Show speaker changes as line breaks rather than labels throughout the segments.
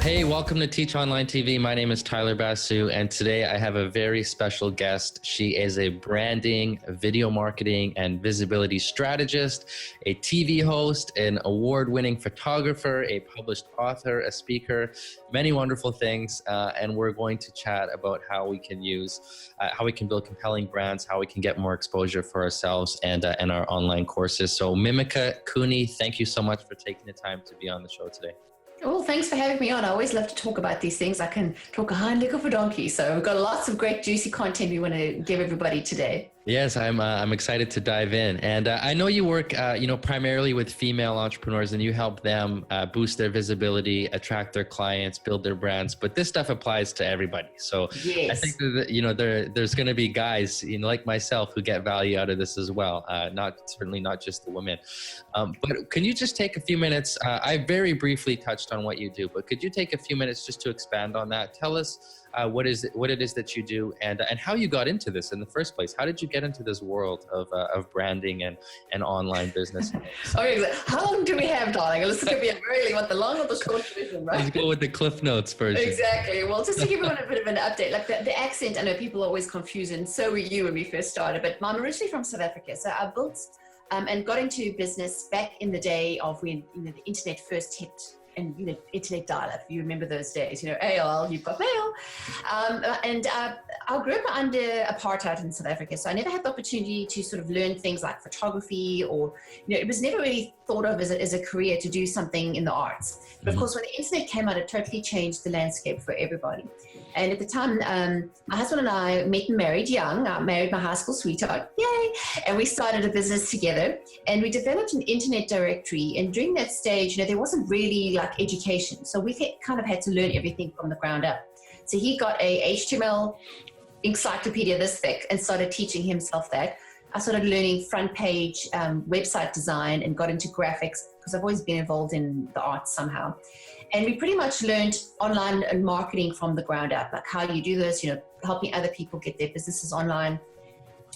Hey, welcome to Teach Online TV. My name is Tyler Basu, and today I have a very special guest. She is a branding, video marketing, and visibility strategist, a TV host, an award-winning photographer, a published author, a speaker, many wonderful things. And we're going to chat about how we can build compelling brands, how we can get more exposure for ourselves and our online courses. So Mimika Cooney, thank you so much for taking the time to be on the show today.
Well, thanks for having me on. I always love to talk about these things. I can talk a hind leg of a donkey. So we've got lots of great juicy content we want to give everybody today.
Yes, I'm excited to dive in. And I know you work, primarily with female entrepreneurs, and you help them boost their visibility, attract their clients, build their brands. But this stuff applies to everybody. So yes. I think that, there's going to be guys, like myself, who get value out of this as well. Certainly not just the women. But can you just take a few minutes? I very briefly touched on what you do, but could you take a few minutes just to expand on that? Tell us what it is that you do and how you got into this in the first place. How did you get into this world of branding and online business?
Okay, how long do we have, darling? This is going to be the long or the short version, right?
Let's go with the Cliff Notes version.
Exactly. Well, just to give everyone a bit of an update, like the accent, I know people are always confused, and so were you when we first started, but I'm originally from South Africa. So I built and got into business back in the day of when the internet first hit. And internet dial-up, you remember those days, AOL, you've got mail. I grew up under apartheid in South Africa, so I never had the opportunity to sort of learn things like photography or, it was never really thought of as a career to do something in the arts. But of course, when the internet came out, it totally changed the landscape for everybody. And at the time, my husband and I met and married young. I married my high school sweetheart, yay! And we started a business together, and we developed an internet directory. And during that stage, there wasn't really like education. So we kind of had to learn everything from the ground up. So he got a HTML encyclopedia this thick and started teaching himself that. I started learning front page website design and got into graphics because I've always been involved in the arts somehow. And we pretty much learned online and marketing from the ground up, like how you do this, helping other people get their businesses online.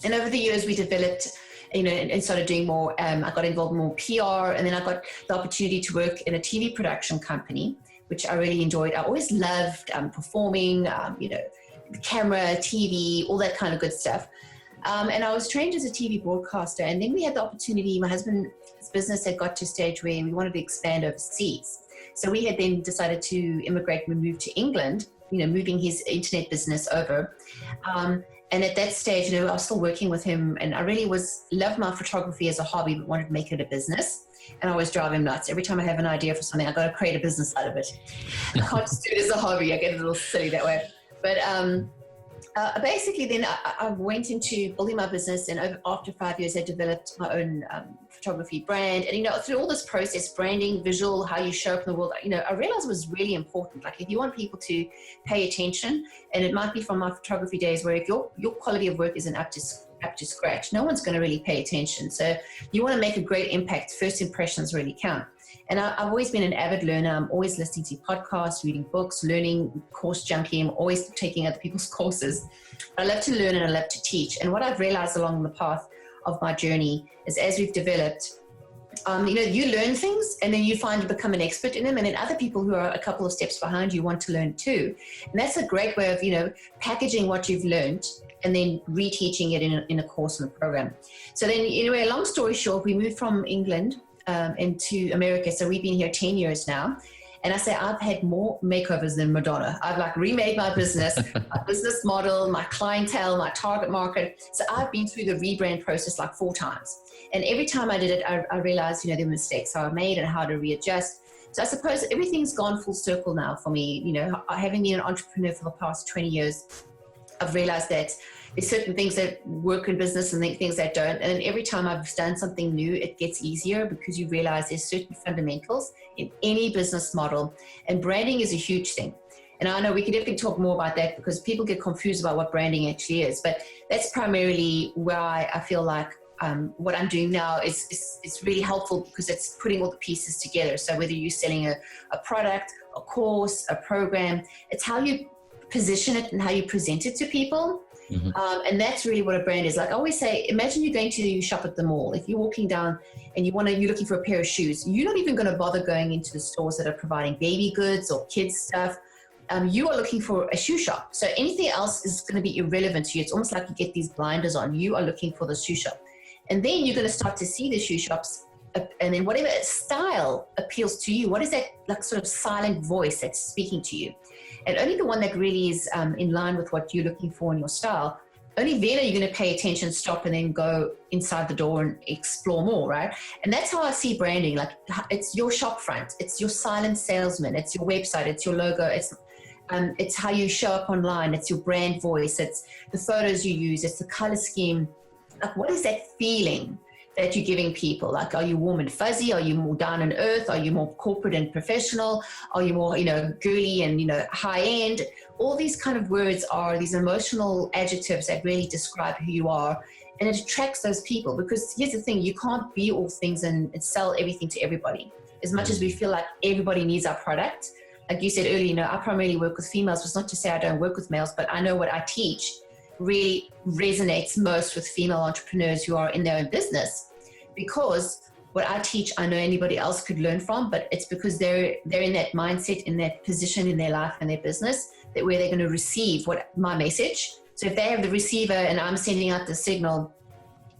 And over the years, we developed, and started doing more. I got involved in more PR, and then I got the opportunity to work in a TV production company, which I really enjoyed. I always loved performing, the camera, TV, all that kind of good stuff. And I was trained as a TV broadcaster, and then we had the opportunity, my husband's business had got to a stage where we wanted to expand overseas. So we had then decided to immigrate and move to England, moving his internet business over. And at that stage, I was still working with him, and I really loved my photography as a hobby, but wanted to make it a business. And I always drive him nuts. Every time I have an idea for something, I got to create a business out of it. I can't just do it as a hobby. I get a little silly that way. But basically, then I went into building my business, and after 5 years, I developed my own photography brand. And through all this process, branding, visual, how you show up in the world, I realized it was really important. Like if you want people to pay attention, and it might be from my photography days, where if your quality of work isn't up to scratch, no one's going to really pay attention. So you want to make a great impact. First impressions really count. And I've always been an avid learner. I'm always listening to podcasts, reading books, learning, course junkie. I'm always taking other people's courses. I love to learn and I love to teach. And what I've realized along the path of my journey is as we've developed, you learn things and then you become an expert in them. And then other people who are a couple of steps behind you want to learn too. And that's a great way of, packaging what you've learned and then reteaching it in a course and a program. So then, anyway, long story short, we moved from England into America. So we've been here 10 years now. And I say I've had more makeovers than Madonna. I've remade my business, my business model, my clientele, my target market. So I've been through the rebrand process 4 times. And every time I did it, I realized, the mistakes I made and how to readjust. So I suppose everything's gone full circle now for me. Having been an entrepreneur for the past 20 years, I've realized that there's certain things that work in business and things that don't. And every time I've done something new, it gets easier because you realize there's certain fundamentals in any business model. And branding is a huge thing. And I know we could definitely talk more about that because people get confused about what branding actually is. But that's primarily why I feel like what I'm doing now is really helpful because it's putting all the pieces together. So whether you're selling a product, a course, a program, it's how you position it and how you present it to people. And that's really what a brand is. Like I always say, imagine you're going to shop at the mall. If you're walking down and you're looking for a pair of shoes, you're not even going to bother going into the stores that are providing baby goods or kids stuff. You are looking for a shoe shop. So anything else is going to be irrelevant to you. It's almost like you get these blinders on. You are looking for the shoe shop. And then you're going to start to see the shoe shops. And then whatever style appeals to you, what is that like sort of silent voice that's speaking to you? And only the one that really is in line with what you're looking for in your style, only then are you going to pay attention, stop, and then go inside the door and explore more, right? And that's how I see branding. Like it's your shop front, it's your silent salesman, it's your website, it's your logo, it's how you show up online, it's your brand voice, it's the photos you use, it's the color scheme. Like what is that feeling that you're giving people? Like, are you warm and fuzzy? Are you more down and earth? Are you more corporate and professional? Are you more, girly and, high end? All these kind of words are these emotional adjectives that really describe who you are. And it attracts those people, because here's the thing, you can't be all things and sell everything to everybody. As much as we feel like everybody needs our product, like you said earlier, I primarily work with females. It's not to say I don't work with males, but I know what I teach really resonates most with female entrepreneurs who are in their own business, because what I teach, I know anybody else could learn from, but it's because they're in that mindset, in that position in their life and their business, that where they're going to receive my message. So if they have the receiver and I'm sending out the signal,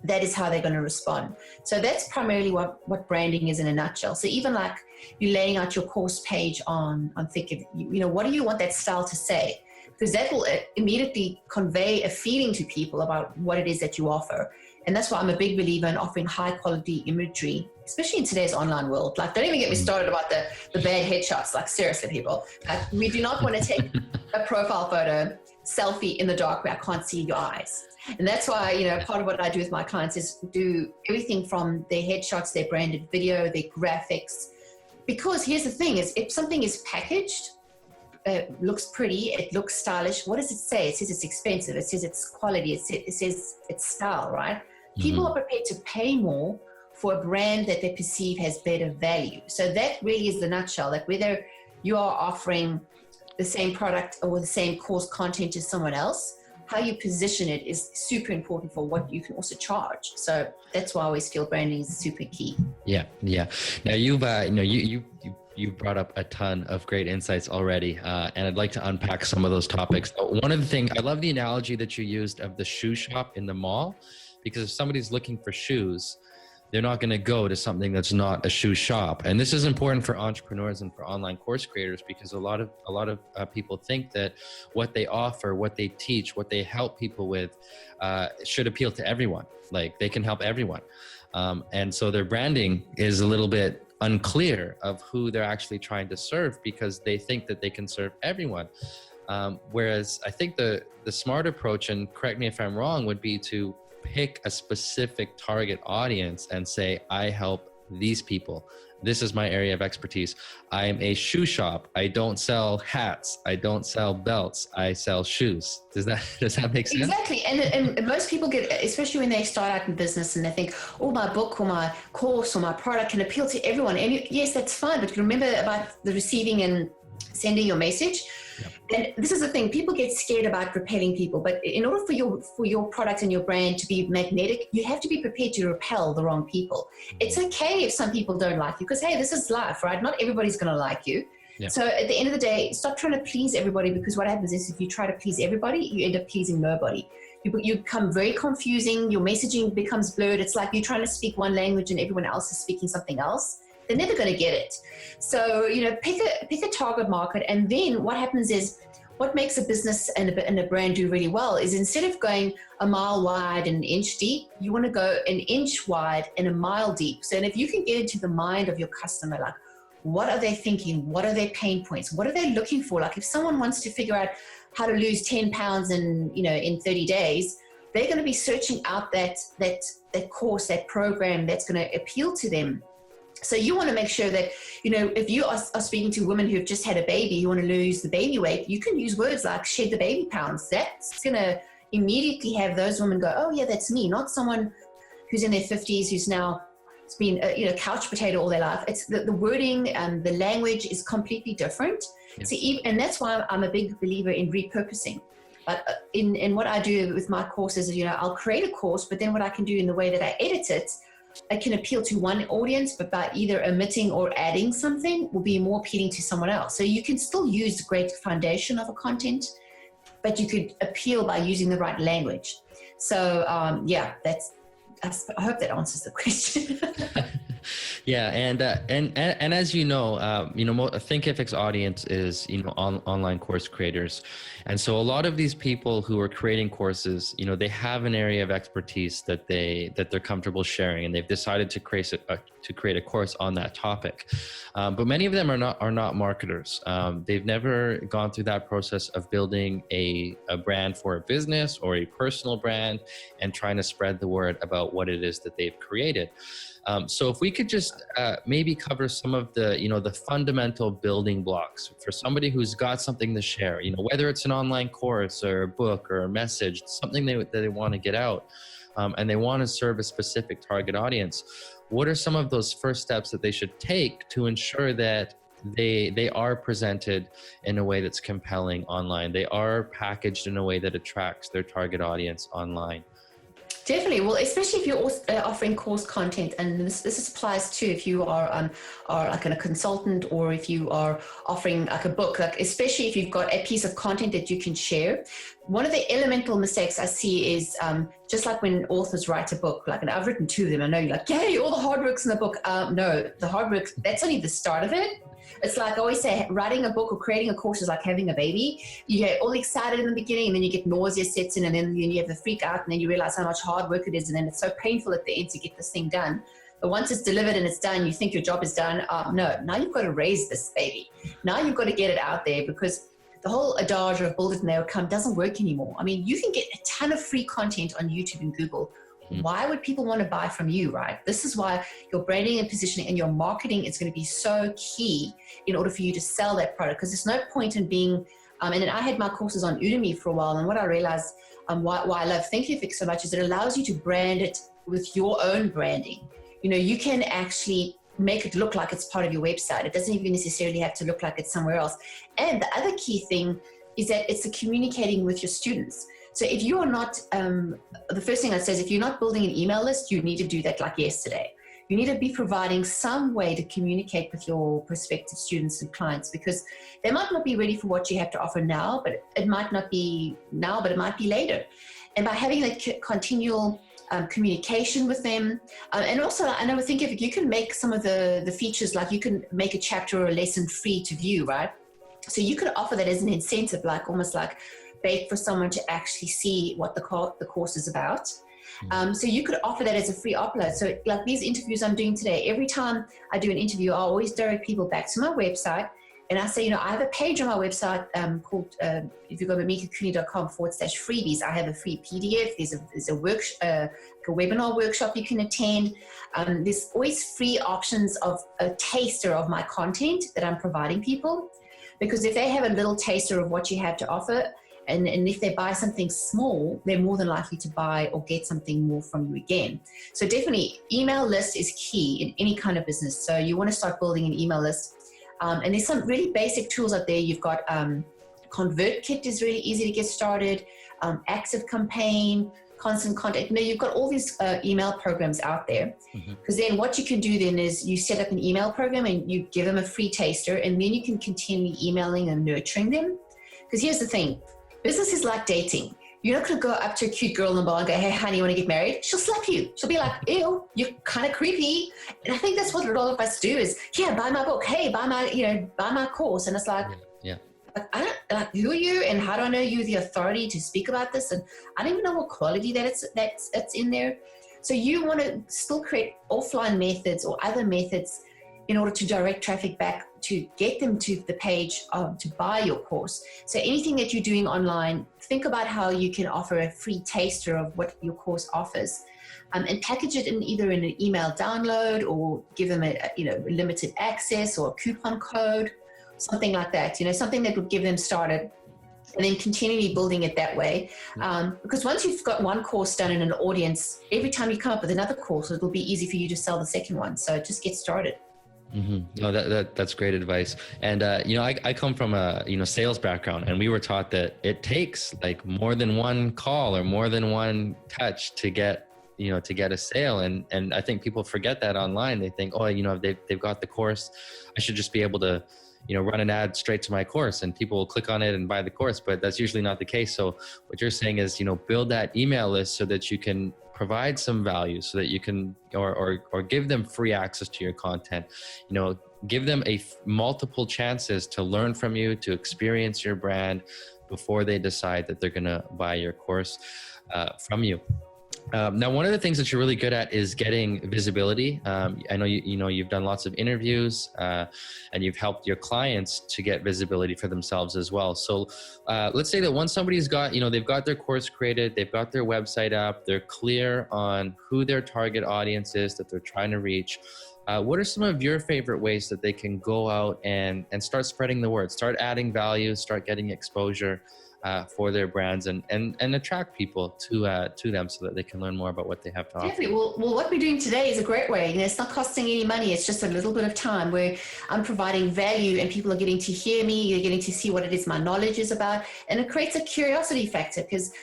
that is how they're going to respond. So that's primarily what branding is in a nutshell. So even like you laying out your course page on Thinkific, what do you want that style to say? Because that will immediately convey a feeling to people about what it is that you offer. And that's why I'm a big believer in offering high quality imagery, especially in today's online world. Like, don't even get me started about the bad headshots. Like, seriously, people. Like, we do not want to take a profile photo, selfie in the dark where I can't see your eyes. And that's why, part of what I do with my clients is do everything from their headshots, their branded video, their graphics. Because here's the thing, is if something is packaged, looks pretty, it looks stylish, what does it say? It says it's expensive, it says it's quality, it says it's style, right? People are prepared to pay more for a brand that they perceive has better value. So that really is the nutshell. Like, whether you are offering the same product or the same course content as someone else, how you position it is super important for what you can also charge. So that's why I always feel branding is super key.
Yeah. Now you've you brought up a ton of great insights already, and I'd like to unpack some of those topics. One of the things, I love the analogy that you used of the shoe shop in the mall, because if somebody's looking for shoes, they're not going to go to something that's not a shoe shop. And this is important for entrepreneurs and for online course creators, because a lot of people think that what they offer, what they teach, what they help people with should appeal to everyone. Like, they can help everyone. And so their branding is a little bit unclear of who they're actually trying to serve, because they think that they can serve everyone. Whereas I think the smart approach, and correct me if I'm wrong, would be to pick a specific target audience and say, I help these people. This is my area of expertise. I am a shoe shop. I don't sell hats. I don't sell belts. I sell shoes. Does that make sense?
Exactly. And most people get, especially when they start out in business and they think, oh, my book or my course or my product can appeal to everyone. And yes, that's fine. But remember about the receiving and sending your message. Yep. And this is the thing, people get scared about repelling people, but in order for your product and your brand to be magnetic, you have to be prepared to repel the wrong people. It's okay if some people don't like you, because hey, this is life, right? Not everybody's going to like you. Yep. So at the end of the day, stop trying to please everybody, because what happens is if you try to please everybody, you end up pleasing nobody. You become very confusing. Your messaging becomes blurred. It's like you're trying to speak one language and everyone else is speaking something else. They're never going to get it. So, pick a target market. And then what happens is, what makes a business and a brand do really well is, instead of going a mile wide and an inch deep, you want to go an inch wide and a mile deep. So, and if you can get into the mind of your customer, like, what are they thinking? What are their pain points? What are they looking for? Like, if someone wants to figure out how to lose 10 pounds in 30 days, they're going to be searching out that course, that program that's going to appeal to them. So you want to make sure that, if you are speaking to women who've just had a baby, you want to lose the baby weight, you can use words like shed the baby pounds. That's going to immediately have those women go, oh yeah, that's me. Not someone who's in their 50s, who's now been couch potato all their life. It's the wording and the language is completely different. Yes. So and that's why I'm a big believer in repurposing. in what I do with my courses is, I'll create a course, but then what I can do in the way that I edit it, I can appeal to one audience, but by either omitting or adding something will be more appealing to someone else. So you can still use the great foundation of a content, but you could appeal by using the right language. So I hope that answers the question.
Yeah, and as Thinkific's audience is online course creators, and so a lot of these people who are creating courses, they have an area of expertise that they're comfortable sharing, and they've decided to create a course on that topic. But many of them are not marketers. They've never gone through that process of building a brand for a business or a personal brand and trying to spread the word about what it is that they've created. So if we could just maybe cover some of the fundamental building blocks for somebody who's got something to share, whether it's an online course or a book or a message, something that they want to get out, and they want to serve a specific target audience. What are some of those first steps that they should take to ensure that they are presented in a way that's compelling online? They are packaged in a way that attracts their target audience online.
Definitely. Well, especially if you're offering course content, and this applies too if you are like a consultant, or if you are offering like a book, like especially if you've got a piece of content that you can share. One of the elemental mistakes I see is just like when authors write a book, and I've written 2 of them. I know you're like, yay, all the hard work's in the book. No, the hard work, that's only the start of it. It's like I always say, writing a book or creating a course is like having a baby. You get all excited in the beginning, and then you get nausea sets in, and then you have the freak out, and then you realize how much hard work it is, and then it's so painful at the end to get this thing done. But once it's delivered and it's done, you think your job is done. No, now you've got to raise this baby. Now you've got to get it out there, because the whole adage of build it and they'll come doesn't work anymore. I mean, you can get a ton of free content on YouTube and Google. Why would people want to buy from you, right? This is why your branding and positioning and your marketing is going to be so key in order for you to sell that product. Because there's no point in being, and then I had my courses on Udemy for a while, and what I realized why I love Thinkific so much is it allows you to brand it with your own branding. You can actually make it look like it's part of your website. It doesn't even necessarily have to look like it's somewhere else. And the other key thing is that it's the communicating with your students. So if you are not, the first thing I'd say is if you're not building an email list, you need to do that like yesterday. You need to be providing some way to communicate with your prospective students and clients, because they might not be ready for what you have to offer now, but it might not be now, but it might be later. And by having that continual communication with them, and also I know Thinkific, you can make some of the features, like you can make a chapter or a lesson free to view, right? So you could offer that as an incentive, almost like bait for someone to actually see what the course is about. So you could offer that as a free upload. So like these interviews I'm doing today, every time I do an interview, I always direct people back to my website. And I say, I have a page on my website called, if you go to mimikacooney.com/freebies, I have a free PDF. There's a webinar workshop you can attend. There's always free options of a taster of my content that I'm providing people. Because if they have a little taster of what you have to offer, and if they buy something small, they're more than likely to buy or get something more from you again. So definitely email list is key in any kind of business. So you want to start building an email list. And there's some really basic tools out there. You've got ConvertKit is really easy to get started. Active Campaign, Constant Contact. You've got all these email programs out there. Because then what you can do then is you set up an email program and you give them a free taster, and then you can continue emailing and nurturing them. Because here's the thing. Business is like dating. You're not going to go up to a cute girl in the bar and go, hey, honey, you want to get married? She'll slap you. She'll be like, ew, you're kind of creepy. And I think that's what a lot of us do is, yeah, buy my book. Hey, buy my course. And it's like, I don't, who are you? And how do I know you're the authority to speak about this? And I don't even know what quality that's in there. So you want to still create offline methods or other methods in order to direct traffic back to get them to the page to buy your course. So anything that you're doing online, think about how you can offer a free taster of what your course offers, and package it in either in an email download or give them a limited access or a coupon code, something like that. Something that would give them started, and then continually building it that way. Because once you've got one course done in an audience, every time you come up with another course, it'll be easy for you to sell the second one. So just get started.
No, that's great advice. And I come from a sales background, and we were taught that it takes like more than one call or more than one touch to get a sale. And I think people forget that online. They think, they've got the course, I should just be able to run an ad straight to my course and people will click on it and buy the course. But that's usually not the case. So what you're saying is, build that email list so that you can provide some value, so that you can, or give them free access to your content, give them multiple chances to learn from you, to experience your brand before they decide that they're going to buy your course from you. Now, one of the things that you're really good at is getting visibility. I know you've done lots of interviews and you've helped your clients to get visibility for themselves as well. So let's say that once somebody's got, they've got their course created, they've got their website up, they're clear on who their target audience is that they're trying to reach. What are some of your favorite ways that they can go out and start spreading the word, start adding value, start getting exposure for their brands and attract people to them so that they can learn more about what they have to offer?
Definitely. Well, what we're doing today is a great way. It's not costing any money. It's just a little bit of time where I'm providing value and people are getting to hear me. You're getting to see what it is my knowledge is about. And it creates a curiosity factor because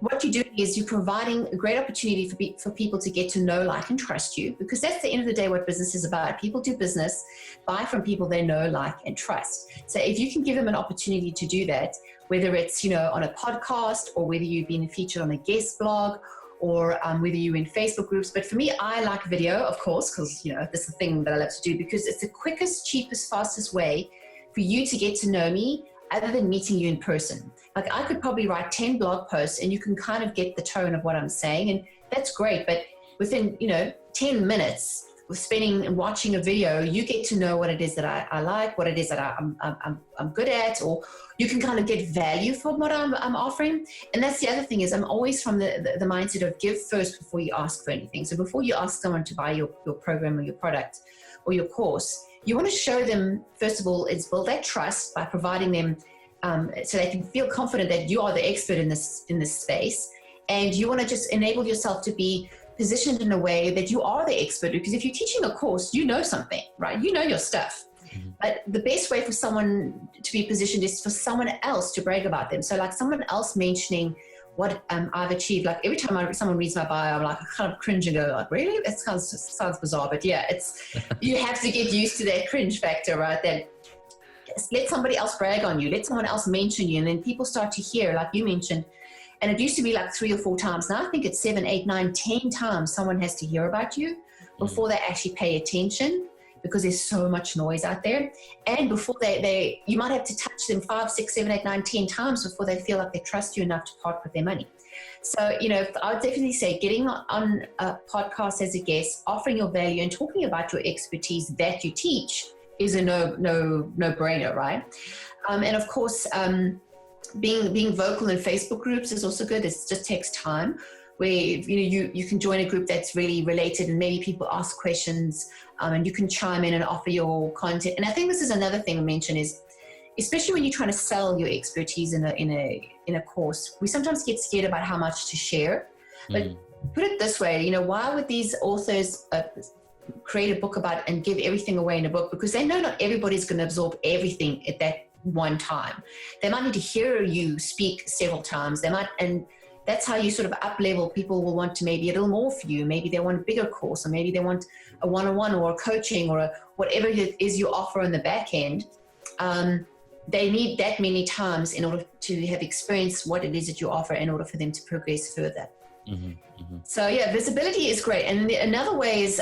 what you're doing is you're providing a great opportunity for people to get to know, like, and trust you, because that's the end of the day what business is about. People do business, buy from people they know, like, and trust. So if you can give them an opportunity to do that, whether it's, on a podcast or whether you've been featured on a guest blog or whether you're in Facebook groups. But for me, I like video, of course, because, this is the thing that I love to do because it's the quickest, cheapest, fastest way for you to get to know me other than meeting you in person. Like I could probably write 10 blog posts and you can kind of get the tone of what I'm saying. And that's great. But within, 10 minutes of spending and watching a video, you get to know what it is that I like, what it is that I'm good at, or you can kind of get value from what I'm offering. And that's the other thing is I'm always from the mindset of give first before you ask for anything. So before you ask someone to buy your program or your product or your course, you want to show them, first of all, is build that trust by providing them so they can feel confident that you are the expert in this space. And you want to just enable yourself to be positioned in a way that you are the expert, because if you're teaching a course, you know something, right? You know your stuff. Mm-hmm. But the best way for someone to be positioned is for someone else to brag about them. So like someone else mentioning what I've achieved. Like every time someone reads my bio, I'm like, I kind of cringe and go like, really? That sounds bizarre. But yeah, you have to get used to that cringe factor, right? That let somebody else brag on you, let someone else mention you, and then people start to hear, like you mentioned. And it used to be like 3 or 4 times. Now I think it's 7, 8, 9, 10 times someone has to hear about you before they actually pay attention, because there's so much noise out there. And before you might have to touch them 5, 6, 7, 8, 9, 10 times before they feel like they trust you enough to part with their money. So, I would definitely say getting on a podcast as a guest, offering your value and talking about your expertise that you teach is a no-brainer, right? And of course, being vocal in Facebook groups is also good. It just takes time, where you can join a group that's really related and maybe people ask questions and you can chime in and offer your content. And I think this is another thing to mention is, especially when you're trying to sell your expertise in a course, we sometimes get scared about how much to share. But put it this way, why would these authors create a book about and give everything away in a book? Because they know not everybody's going to absorb everything at that one time. They might need to hear you speak several times. And that's how you sort of up level. People will want to maybe a little more for you. Maybe they want a bigger course, or maybe they want a one-on-one or a coaching or whatever it is you offer on the back end. They need that many times in order to have experienced what it is that you offer in order for them to progress further. Mm-hmm, mm-hmm. So yeah, visibility is great. And another way is,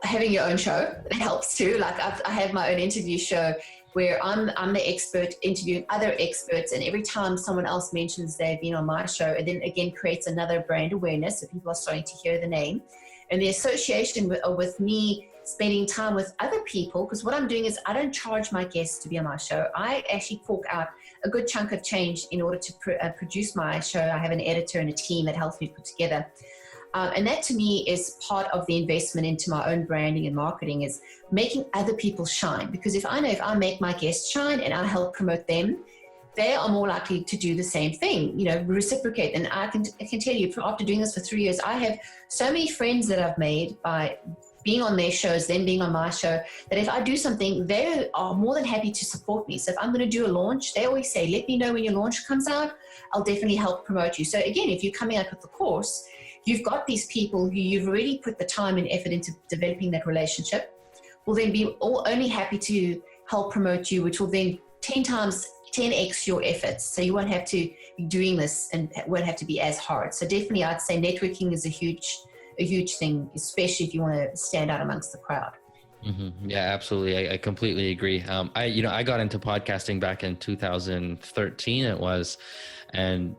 having your own show, that helps too. Like I have my own interview show where I'm the expert interviewing other experts, and every time someone else mentions they've been on my show, it then again creates another brand awareness, so people are starting to hear the name. And the association with me spending time with other people, because what I'm doing is I don't charge my guests to be on my show. I actually fork out a good chunk of change in order to produce my show. I have an editor and a team that helps me put together. And that to me is part of the investment into my own branding and marketing, is making other people shine. Because if I make my guests shine and I help promote them, they are more likely to do the same thing, reciprocate. And I can tell you, after doing this for 3 years, I have so many friends that I've made being on their shows, then being on my show, that if I do something, they are more than happy to support me. So if I'm going to do a launch, they always say, let me know when your launch comes out. I'll definitely help promote you. So again, if you're coming out with the course, you've got these people who you've already put the time and effort into developing that relationship, will then be only happy to help promote you, which will then 10x your efforts. So you won't have to be doing this and won't have to be as hard. So definitely I'd say networking is a huge thing, especially if you want to stand out amongst the crowd.
Mm-hmm. Yeah, absolutely. I completely agree. I got into podcasting back in 2013 it was, and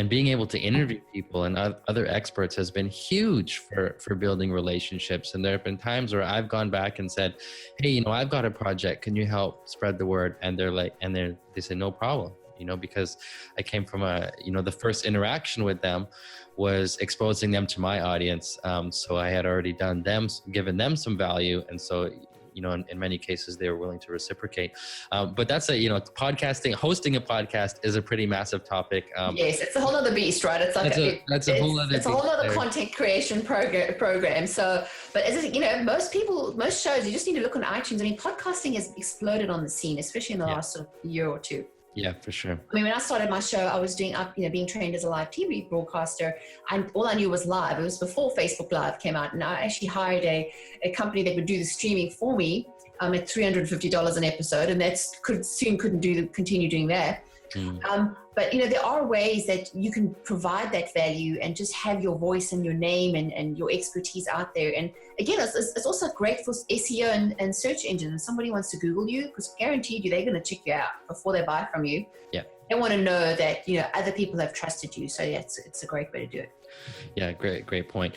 being able to interview people and other experts has been huge for building relationships. And there have been times where I've gone back and said, hey, I've got a project, can you help spread the word? And they say, no problem, because I came from the first interaction with them was exposing them to my audience. So I had already given them some value. And so, in many cases they were willing to reciprocate. But that's podcasting, hosting a podcast is a pretty massive topic.
Yes, it's a whole other beast, right? It's like
it's a whole other
content creation program. So, but as most shows, you just need to look on iTunes. I mean, podcasting has exploded on the scene, especially in the last sort of year or two.
Yeah, for sure.
I mean, when I started my show, I was doing being trained as a live TV broadcaster, and all I knew was live. It was before Facebook Live came out, and I actually hired a company that would do the streaming for me at $350 an episode, and couldn't continue doing that. But there are ways that you can provide that value and just have your voice and your name and your expertise out there. And again, it's also great for SEO and search engines. If somebody wants to Google you, because guaranteed they're going to check you out before they buy from you.
Yeah.
They want to know that other people have trusted you. So yeah, it's a great way to do it.
Yeah, great point.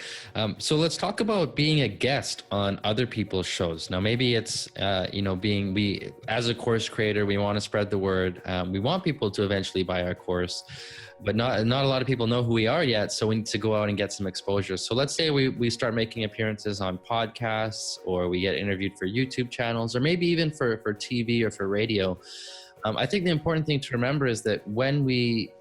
So let's talk about being a guest on other people's shows. Now, maybe it's, we as a course creator, we want to spread the word. We want people to eventually buy our course, but not a lot of people know who we are yet. So we need to go out and get some exposure. So let's say we start making appearances on podcasts, or we get interviewed for YouTube channels, or maybe even for TV or for radio. I think the important thing to remember is that when we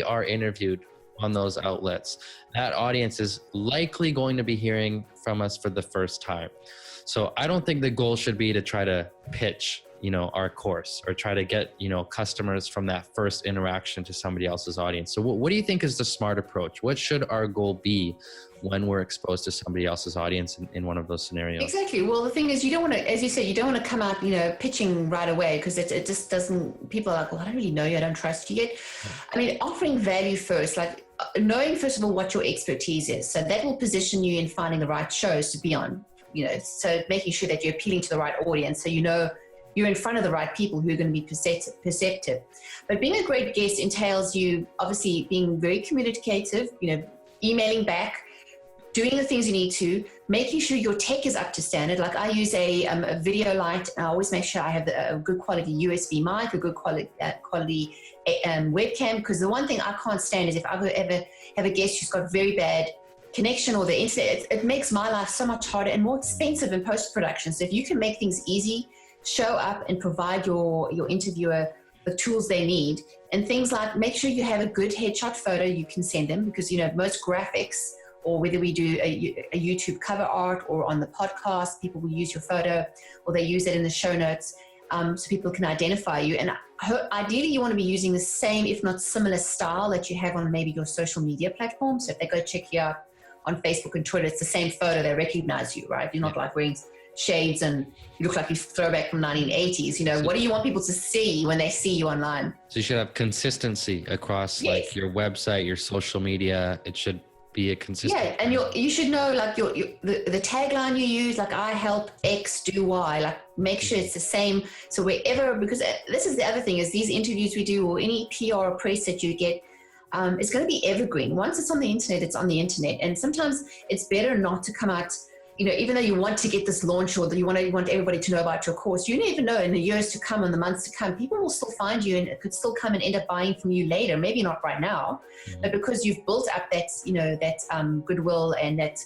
are interviewed on those outlets, that audience is likely going to be hearing from us for the first time. So I don't think the goal should be to try to pitch, our course, or try to get, customers from that first interaction to somebody else's audience. So what do you think is the smart approach? What should our goal be when we're exposed to somebody else's audience in one of those scenarios?
Exactly. Well, the thing is, you don't want to, as you said, you don't want to come out, pitching right away, because it just doesn't, people are like, well, I don't really know you, I don't trust you yet. I mean, offering value first, like knowing first of all what your expertise is. So that will position you in finding the right shows to be on, so making sure that you're appealing to the right audience. So, you're in front of the right people who are going to be perceptive. But being a great guest entails you obviously being very communicative, emailing back, doing the things you need to, making sure your tech is up to standard. Like I use a video light. I always make sure I have a good quality USB mic, a good quality webcam, because the one thing I can't stand is if I ever have a guest who's got very bad connection or the internet, it makes my life so much harder and more expensive in post-production. So if you can make things easy, show up and provide your interviewer the tools they need, and things like make sure you have a good headshot photo you can send them, because most graphics, or whether we do a YouTube cover art or on the podcast, people will use your photo, or they use it in the show notes, so people can identify you. And ideally you want to be using the same, if not similar style that you have on maybe your social media platform. So if they go check you out on Facebook and Twitter, it's the same photo, they recognize you, right? You're not like wearing shades and you look like you throwback from 1980s. What do you want people to see when they see you online? So
you should have consistency across like your website, your social media. It should be a consistent.
Yeah, and you should know like the tagline you use, like I help X do Y, like make sure it's the same. So wherever, because this is the other thing, is these interviews we do or any PR or press that you get, it's going to be evergreen. Once it's on the internet, it's on the internet. And sometimes it's better not to come out, even though you want to get this launch, or that you want everybody to know about your course, you never know in the years to come and the months to come, people will still find you and it could still come and end up buying from you later. Maybe not right now, but because you've built up that goodwill and that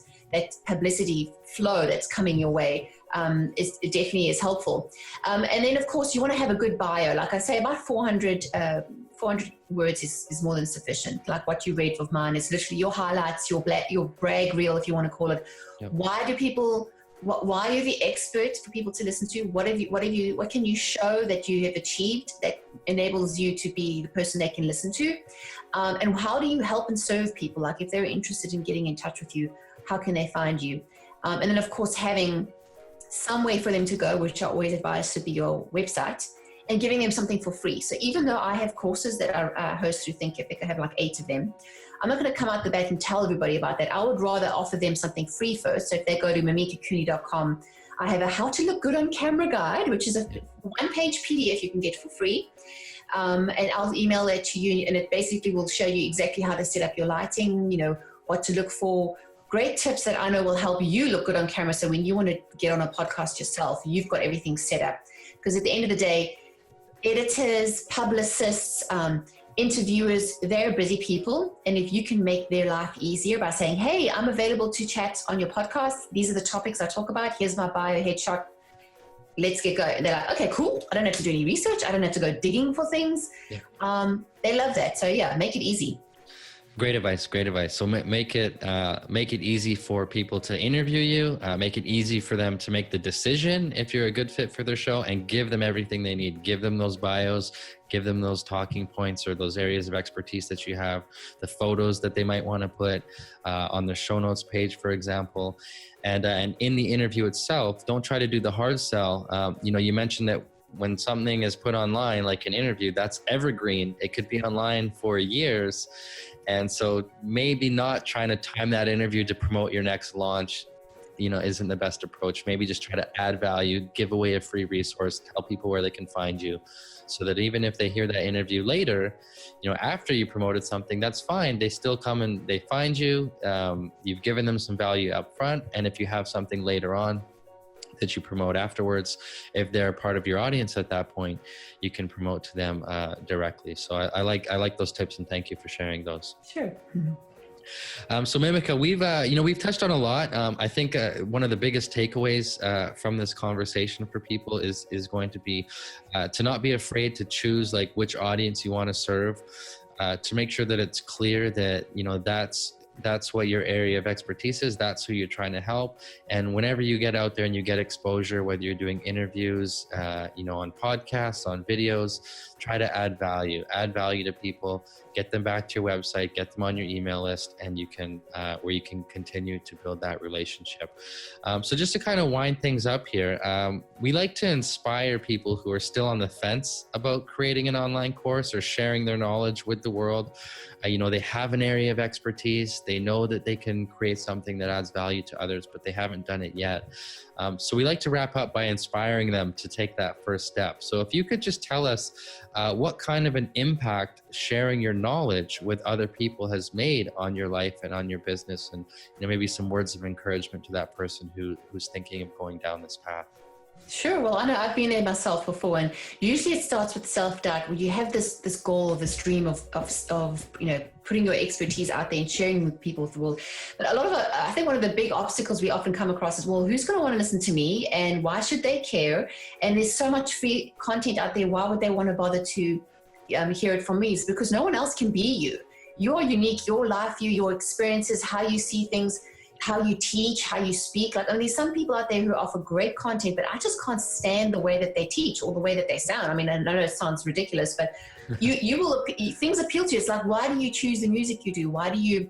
publicity flow that's coming your way, it definitely is helpful. And then of course you want to have a good bio. Like I say, about 400 words is more than sufficient. Like what you read of mine is literally your highlights, your brag reel, if you want to call it. Yep. Why do people why you're the expert for people to listen to. What can you show that you have achieved that enables you to be the person they can listen to? And how do you help and serve people? Like if they're interested in getting in touch with you, how can they find you? And then of course, having some way for them to go, which I always advise to be your website, and giving them something for free. So even though I have courses that I host through Thinkific, I have like 8 of them, I'm not going to come out the back and tell everybody about that. I would rather offer them something free first. So if they go to mimikacooney.com, I have a how to look good on camera guide, which is a 1-page PDF you can get for free. And I'll email that to you, and it basically will show you exactly how to set up your lighting, what to look for. Great tips that I know will help you look good on camera. So when you want to get on a podcast yourself, you've got everything set up. Because at the end of the day, editors, publicists, interviewers, they're busy people. And if you can make their life easier by saying, hey, I'm available to chat on your podcast. These are the topics I talk about. Here's my bio headshot. Let's get going. And they're like, okay, cool. I don't have to do any research. I don't have to go digging for things. Yeah. They love that. So yeah, make it easy.
Great advice. Great advice. So make it easy for people to interview you, make it easy for them to make the decision if you're a good fit for their show, and give them everything they need. Give them those bios, give them those talking points or those areas of expertise that you have, the photos that they might want to put on the show notes page, for example. And in the interview itself, don't try to do the hard sell. You mentioned that when something is put online, like an interview, that's evergreen. It could be online for years. And so maybe not trying to time that interview to promote your next launch, isn't the best approach. Maybe just try to add value, give away a free resource, tell people where they can find you, so that even if they hear that interview later, after you promoted something, that's fine. They still come and they find you. You've given them some value up front. And if you have something later on that you promote afterwards, if they're part of your audience at that point, you can promote to them directly. So I like those tips, and thank you for sharing those.
Sure.
So Mimika, we've touched on a lot. I think one of the biggest takeaways from this conversation for people is going to be to not be afraid to choose like which audience you want to serve, to make sure that it's clear that that's what your area of expertise is. That's who you're trying to help. And whenever you get out there and you get exposure, whether you're doing interviews, on podcasts, on videos, try to add value to people, get them back to your website, get them on your email list, and you can continue to build that relationship. So just to kind of wind things up here, we like to inspire people who are still on the fence about creating an online course or sharing their knowledge with the world. They have an area of expertise. They know that they can create something that adds value to others, but they haven't done it yet. So we like to wrap up by inspiring them to take that first step. So if you could just tell us what kind of an impact sharing your knowledge with other people has made on your life and on your business, and maybe some words of encouragement to that person who's thinking of going down this path.
Sure. Well, I know I've been there myself before, and usually it starts with self-doubt, where you have this goal, this dream of putting your expertise out there and sharing with people of the world. But I think one of the big obstacles we often come across is, well, who's going to want to listen to me, and why should they care? And there's so much free content out there. Why would they want to bother to hear it from me? It's because no one else can be you. You're unique. Your life, your experiences, how you see things, how you teach, how you speak. There's some people out there who offer great content, but I just can't stand the way that they teach or the way that they sound. I mean, I know it sounds ridiculous, but things appeal to you. It's like, why do you choose the music you do? Why do you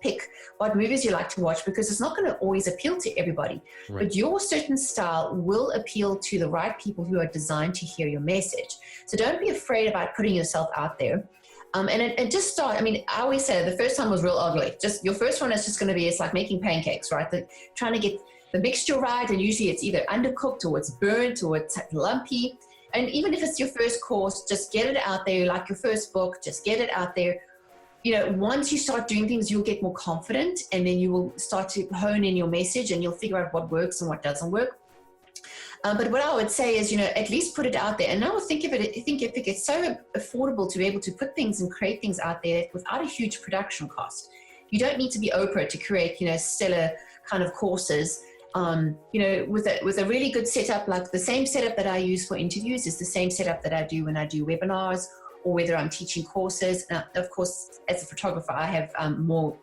pick what movies you like to watch? Because it's not going to always appeal to everybody, right. But your certain style will appeal to the right people who are designed to hear your message. So don't be afraid about putting yourself out there. And just start. I mean, I always say the first time was real ugly. Just your first one is just going to be, it's like making pancakes, right? Trying to get the mixture right. And usually it's either undercooked or it's burnt or it's lumpy. And even if it's your first course, just get it out there. Like your first book, just get it out there. Once you start doing things, you'll get more confident, and then you will start to hone in your message, and you'll figure out what works and what doesn't work. But what I would say is, at least put it out there. And now think of it, it's so affordable to be able to put things and create things out there without a huge production cost. You don't need to be Oprah to create, stellar kind of courses. With a really good setup, like the same setup that I use for interviews is the same setup that I do when I do webinars, or whether I'm teaching courses. Of course, as a photographer, I have more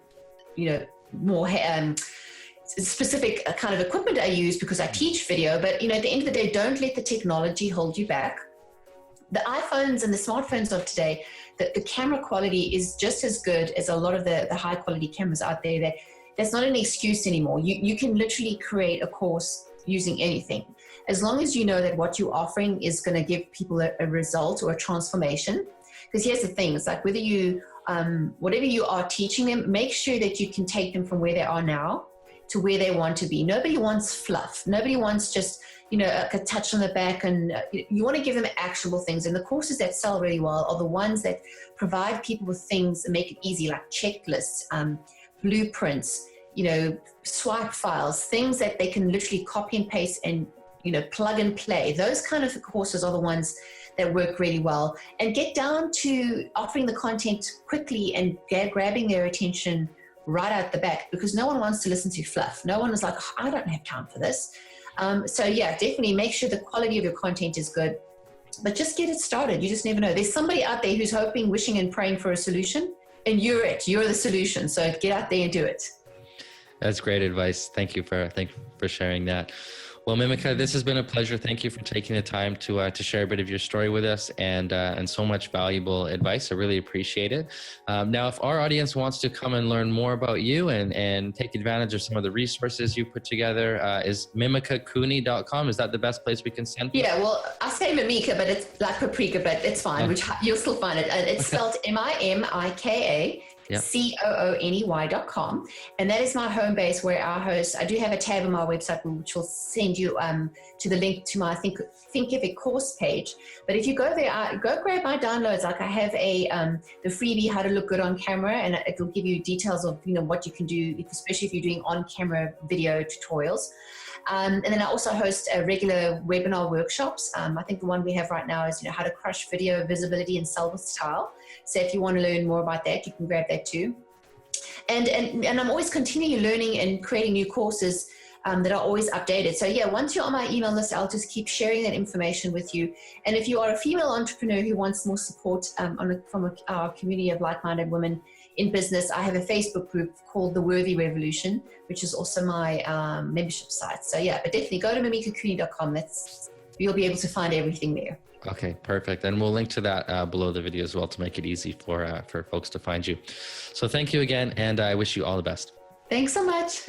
specific kind of equipment I use because I teach video. But, at the end of the day, don't let the technology hold you back. The iPhones and the smartphones of today, the camera quality is just as good as a lot of the high quality cameras out there. That's not an excuse anymore. You can literally create a course using anything. As long as you know that what you're offering is going to give people a result or a transformation. Because here's the thing, it's like whether you, whatever you are teaching them, make sure that you can take them from where they are now to where they want to be. Nobody wants fluff. Nobody wants just, a touch on the back, and you want to give them actionable things. And the courses that sell really well are the ones that provide people with things that make it easy, like checklists, blueprints, swipe files, things that they can literally copy and paste and, plug and play. Those kind of courses are the ones that work really well, and get down to offering the content quickly and grabbing their attention right out the back, because no one wants to listen to fluff. No one is like, oh, I don't have time for this. So yeah, definitely make sure the quality of your content is good, but just get it started. You just never know. There's somebody out there who's hoping, wishing, and praying for a solution, and you're the solution. So get out there and do it.
That's great advice. Thank you for sharing that. Well, Mimika, this has been a pleasure. Thank you for taking the time to share a bit of your story with us, and so much valuable advice. I really appreciate it. Now, if our audience wants to come and learn more about you and take advantage of some of the resources you put together, is mimikacooney.com. Is that the best place we can send people?
Yeah, well, I say Mimika, but it's like paprika, but it's fine, which you'll still find it. It's spelled Mimika. Yep. Cooney.com, and that is my home base where I host. I do have a tab on my website which will send you to the link to my Thinkific course page. But if you go there, go grab my downloads. Like I have the freebie How to Look Good on Camera, and it will give you details of what you can do, especially if you're doing on-camera video tutorials. And then I also host regular webinar workshops. I think the one we have right now is how to crush video visibility and sell with style. So if you want to learn more about that, you can grab that too. And I'm always continually learning and creating new courses that are always updated. So yeah, once you're on my email list, I'll just keep sharing that information with you. And if you are a female entrepreneur who wants more support from our community of like-minded women in business, I have a Facebook group called The Worthy Revolution, which is also my membership site. So yeah, but definitely go to mimikacooney.com. You'll be able to find everything there.
Okay, perfect. And we'll link to that below the video as well to make it easy for folks to find you. So thank you again, and I wish you all the best.
Thanks so much.